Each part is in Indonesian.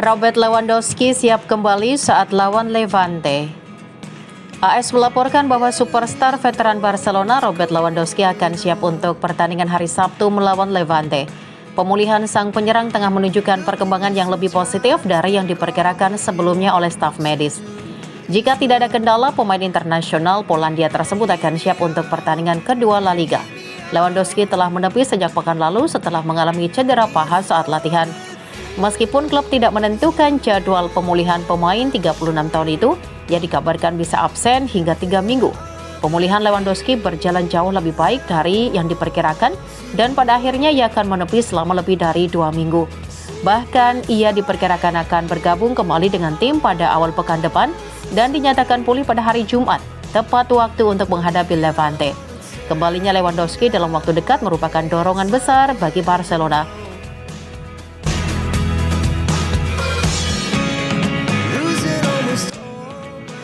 Robert Lewandowski siap kembali saat lawan Levante. AS melaporkan bahwa superstar veteran Barcelona Robert Lewandowski akan siap untuk pertandingan hari Sabtu melawan Levante. Pemulihan sang penyerang tengah menunjukkan perkembangan yang lebih positif dari yang diperkirakan sebelumnya oleh staf medis. Jika tidak ada kendala, pemain internasional Polandia tersebut akan siap untuk pertandingan kedua La Liga. Lewandowski telah menepi sejak pekan lalu setelah mengalami cedera paha saat latihan. Meskipun klub tidak menentukan jadwal pemulihan pemain 36 tahun itu, ia dikabarkan bisa absen hingga 3 minggu. Pemulihan Lewandowski berjalan jauh lebih baik dari yang diperkirakan dan pada akhirnya ia akan menepi selama lebih dari 2 minggu. Bahkan ia diperkirakan akan bergabung kembali dengan tim pada awal pekan depan dan dinyatakan pulih pada hari Jumat, tepat waktu untuk menghadapi Levante. Kembalinya Lewandowski dalam waktu dekat merupakan dorongan besar bagi Barcelona.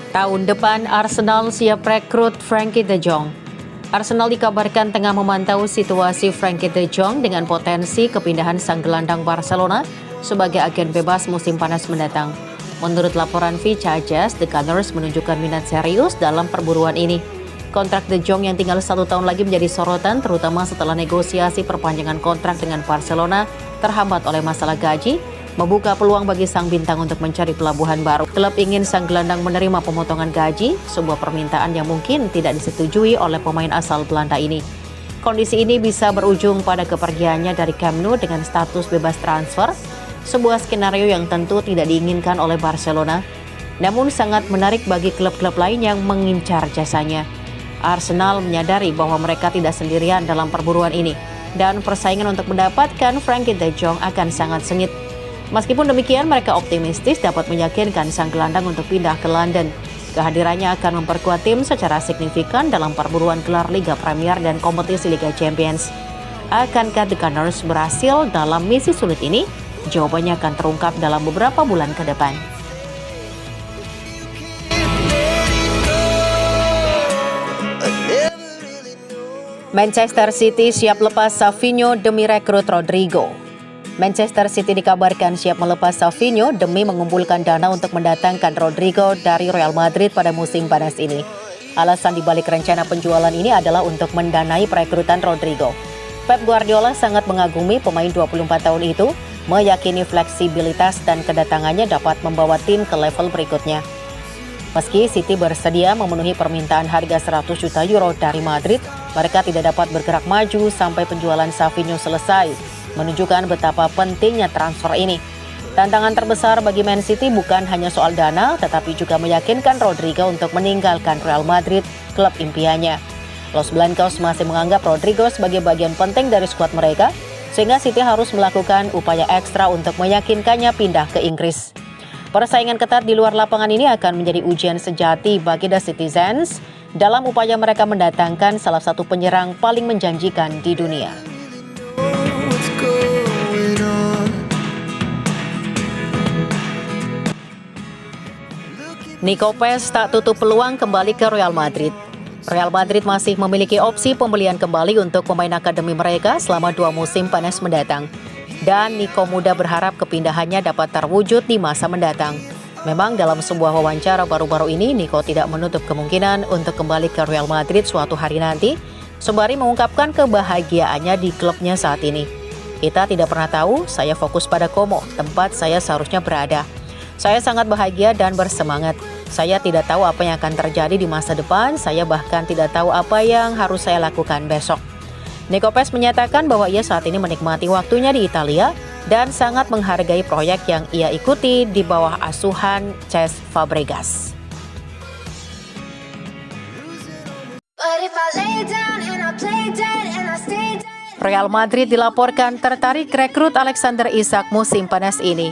Tahun depan Arsenal siap rekrut Frenkie de Jong. Arsenal dikabarkan tengah memantau situasi Frenkie de Jong dengan potensi kepindahan sang gelandang Barcelona sebagai agen bebas musim panas mendatang. Menurut laporan Vichajas, The Gunners menunjukkan minat serius dalam perburuan ini. Kontrak de Jong yang tinggal 1 tahun lagi menjadi sorotan terutama setelah negosiasi perpanjangan kontrak dengan Barcelona terhambat oleh masalah gaji, membuka peluang bagi sang bintang untuk mencari pelabuhan baru. Klub ingin sang gelandang menerima pemotongan gaji, sebuah permintaan yang mungkin tidak disetujui oleh pemain asal Belanda ini. Kondisi ini bisa berujung pada kepergiannya dari Camp Nou dengan status bebas transfer, sebuah skenario yang tentu tidak diinginkan oleh Barcelona, namun sangat menarik bagi klub-klub lain yang mengincar jasanya. Arsenal menyadari bahwa mereka tidak sendirian dalam perburuan ini, dan persaingan untuk mendapatkan Frenkie de Jong akan sangat sengit. Meskipun demikian, mereka optimistis dapat meyakinkan sang gelandang untuk pindah ke London. Kehadirannya akan memperkuat tim secara signifikan dalam perburuan gelar Liga Premier dan kompetisi Liga Champions. Akankah The Gunners berhasil dalam misi sulit ini? Jawabannya akan terungkap dalam beberapa bulan ke depan. Manchester City siap lepas Savinho demi rekrut Rodrigo. Manchester City dikabarkan siap melepas Savinho demi mengumpulkan dana untuk mendatangkan Rodrigo dari Real Madrid pada musim panas ini. Alasan dibalik rencana penjualan ini adalah untuk mendanai perekrutan Rodrigo. Pep Guardiola sangat mengagumi pemain 24 tahun itu, meyakini fleksibilitas dan kedatangannya dapat membawa tim ke level berikutnya. Meski City bersedia memenuhi permintaan harga 100 juta euro dari Madrid, mereka tidak dapat bergerak maju sampai penjualan Savinho selesai, menunjukkan betapa pentingnya transfer ini. Tantangan terbesar bagi Man City bukan hanya soal dana, tetapi juga meyakinkan Rodrigo untuk meninggalkan Real Madrid, klub impiannya. Los Blancos masih menganggap Rodrigo sebagai bagian penting dari skuad mereka, sehingga City harus melakukan upaya ekstra untuk meyakinkannya pindah ke Inggris. Persaingan ketat di luar lapangan ini akan menjadi ujian sejati bagi The Citizens dalam upaya mereka mendatangkan salah satu penyerang paling menjanjikan di dunia. Nico Pes tak tutup peluang kembali ke Real Madrid. Real Madrid masih memiliki opsi pembelian kembali untuk pemain akademi mereka selama 2 musim panas mendatang. Dan Nico muda berharap kepindahannya dapat terwujud di masa mendatang. Memang dalam sebuah wawancara baru-baru ini, Nico tidak menutup kemungkinan untuk kembali ke Real Madrid suatu hari nanti, sembari mengungkapkan kebahagiaannya di klubnya saat ini. Kita tidak pernah tahu, saya fokus pada Como, tempat saya seharusnya berada. Saya sangat bahagia dan bersemangat. Saya tidak tahu apa yang akan terjadi di masa depan, saya bahkan tidak tahu apa yang harus saya lakukan besok. Nico Pes menyatakan bahwa ia saat ini menikmati waktunya di Italia dan sangat menghargai proyek yang ia ikuti di bawah asuhan Cesc Fabregas. Real Madrid dilaporkan tertarik rekrut Alexander Isak musim panas ini.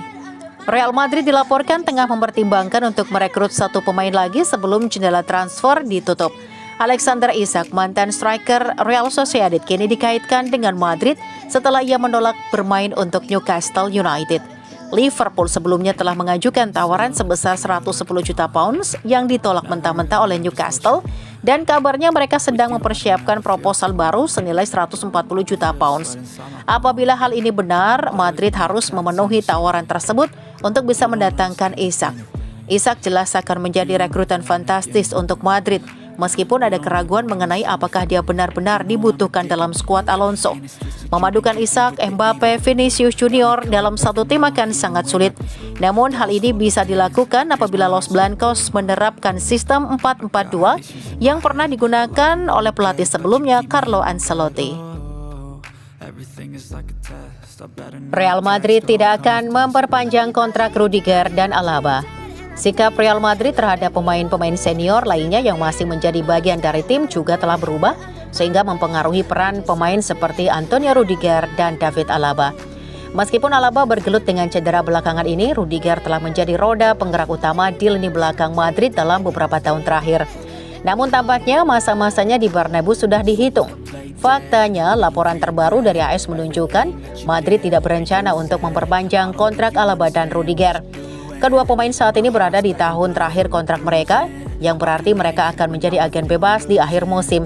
Real Madrid dilaporkan tengah mempertimbangkan untuk merekrut 1 pemain lagi sebelum jendela transfer ditutup. Alexander Isak, mantan striker Real Sociedad, kini dikaitkan dengan Madrid setelah ia menolak bermain untuk Newcastle United. Liverpool sebelumnya telah mengajukan tawaran sebesar 110 juta pounds yang ditolak mentah-mentah oleh Newcastle, dan kabarnya mereka sedang mempersiapkan proposal baru senilai 140 juta pounds. Apabila hal ini benar, Madrid harus memenuhi tawaran tersebut untuk bisa mendatangkan Isak. Isak jelas akan menjadi rekrutan fantastis untuk Madrid, meskipun ada keraguan mengenai apakah dia benar-benar dibutuhkan dalam skuad Alonso. Memadukan Isak, Mbappe, Vinicius Junior dalam satu tim akan sangat sulit. Namun hal ini bisa dilakukan apabila Los Blancos menerapkan sistem 4-4-2 yang pernah digunakan oleh pelatih sebelumnya Carlo Ancelotti. Real Madrid tidak akan memperpanjang kontrak Rudiger dan Alaba. Sikap Real Madrid terhadap pemain-pemain senior lainnya yang masih menjadi bagian dari tim juga telah berubah, sehingga mempengaruhi peran pemain seperti Antonio Rudiger dan David Alaba. Meskipun Alaba bergelut dengan cedera belakangan ini, Rudiger telah menjadi roda penggerak utama di lini belakang Madrid dalam beberapa tahun terakhir. Namun tampaknya masa-masanya di Bernabeu sudah dihitung. Faktanya, laporan terbaru dari AS menunjukkan Madrid tidak berencana untuk memperpanjang kontrak Alaba dan Rudiger. Kedua pemain saat ini berada di tahun terakhir kontrak mereka, yang berarti mereka akan menjadi agen bebas di akhir musim.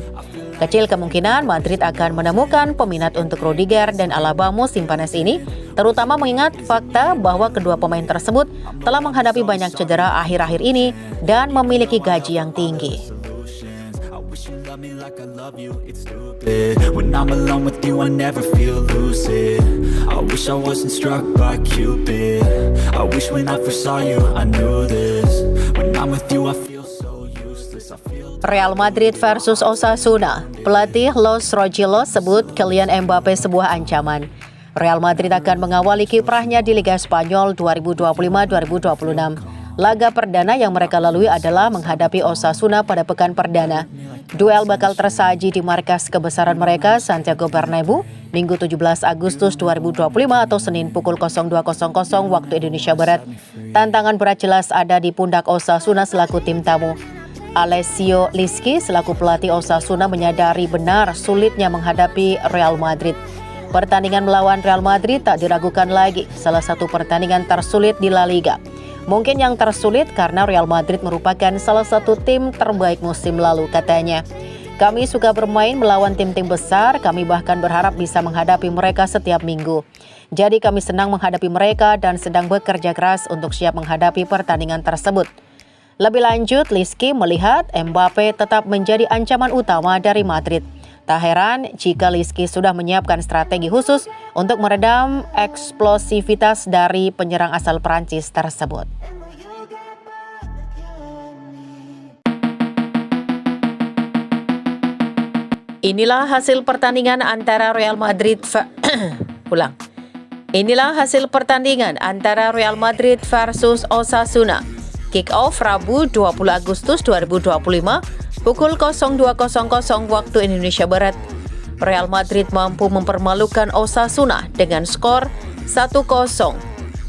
Kecil kemungkinan Madrid akan menemukan peminat untuk Rudiger dan Alaba musim panas ini, terutama mengingat fakta bahwa kedua pemain tersebut telah menghadapi banyak cedera akhir-akhir ini dan memiliki gaji yang tinggi. When I'm alone with you, I never feel lucid. I wish I wasn't struck by Cupid. I wish when I first saw you, I knew this. When I'm with you, I feel so useless. Real Madrid versus Osasuna. Pelatih Los Rojillos sebut Kylian Mbappe sebuah ancaman. Real Madrid akan mengawali kiprahnya di Liga Spanyol 2025-2026. Laga perdana yang mereka lalui adalah menghadapi Osasuna pada pekan perdana. Duel bakal tersaji di markas kebesaran mereka, Santiago Bernabeu, Minggu 17 Agustus 2025 atau Senin pukul 02.00 waktu Indonesia Barat. Tantangan berat jelas ada di pundak Osasuna selaku tim tamu. Alessio Liski selaku pelatih Osasuna menyadari benar sulitnya menghadapi Real Madrid. Pertandingan melawan Real Madrid tak diragukan lagi, salah satu pertandingan tersulit di La Liga. Mungkin yang tersulit karena Real Madrid merupakan salah satu tim terbaik musim lalu, katanya. Kami suka bermain melawan tim-tim besar, kami bahkan berharap bisa menghadapi mereka setiap minggu. Jadi kami senang menghadapi mereka dan sedang bekerja keras untuk siap menghadapi pertandingan tersebut. Lebih lanjut, Liski melihat Mbappe tetap menjadi ancaman utama dari Madrid. Tak heran jika Liski sudah menyiapkan strategi khusus untuk meredam eksplosivitas dari penyerang asal Prancis tersebut. Inilah hasil pertandingan antara Real Madrid Inilah hasil pertandingan antara Real Madrid versus Osasuna. Kick off Rabu 20 Agustus 2025 pukul 02.00 waktu Indonesia Barat. Real Madrid mampu mempermalukan Osasuna dengan skor 1-0.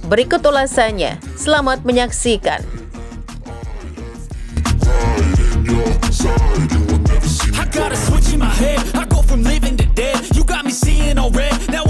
Berikut ulasannya. Selamat menyaksikan. I got a switch in my head. I go from living to dead. You got me seeing all red. Now